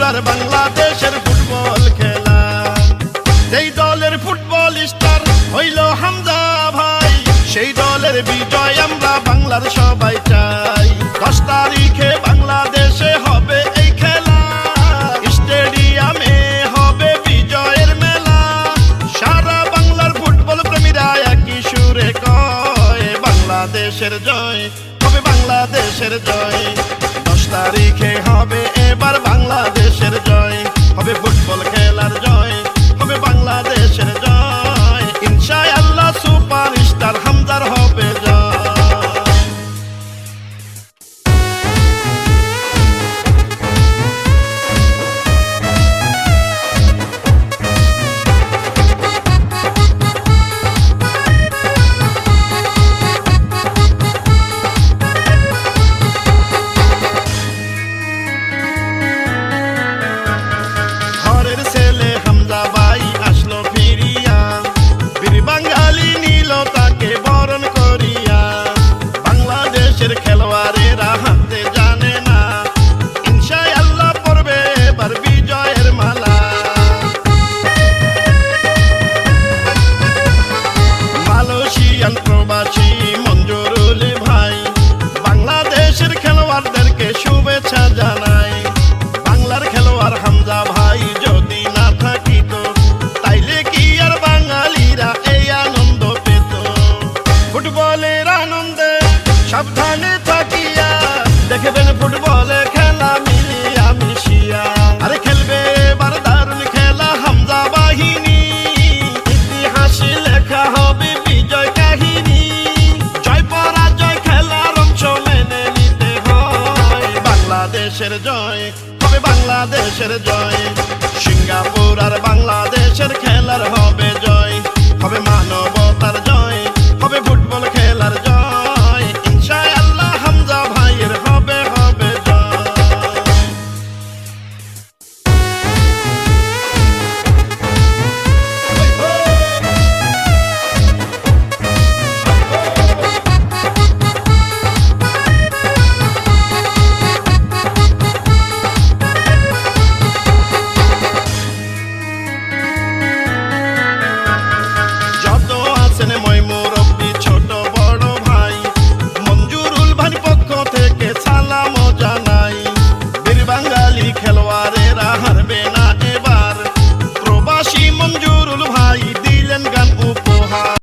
পুরার বাংলাদেশের ফুটবল খেলা। যেই দলের ফুটবল স্টার হইল হামজা ভাই, সেই দলের বিজয় আমরা বাংলার সবাই চাই। 10 তারিখে বাংলাদেশে হবে এই খেলা, স্টেডিয়ামে হবে বিজয়ের মেলা। সারা বাংলার ফুটবল প্রেমীরা একই সুরে কয়, বাংলাদেশের জয় হবে, বাংলাদেশের জয়। 10 তারিখে হবে এবার বাংলাদেশের জয়, হবে ফুটবল খেলার জয়, হবে বাংলাদেশের জয়। ইনশাআল্লাহ সুপার স্টার হামজার হবে জয়। ঘরের ছেলে হামজা ভাই আসলো ফিরিয়া, বীর বাঙালি নিল তাকে বরণ করিয়া। বাংলাদেশের খেলোয়াড়েরা হাতে জানে না, ইনশাআল্লাহ পড়বে এবার বিজয়ের মালা। মালয়েশিয়ান প্রবাসী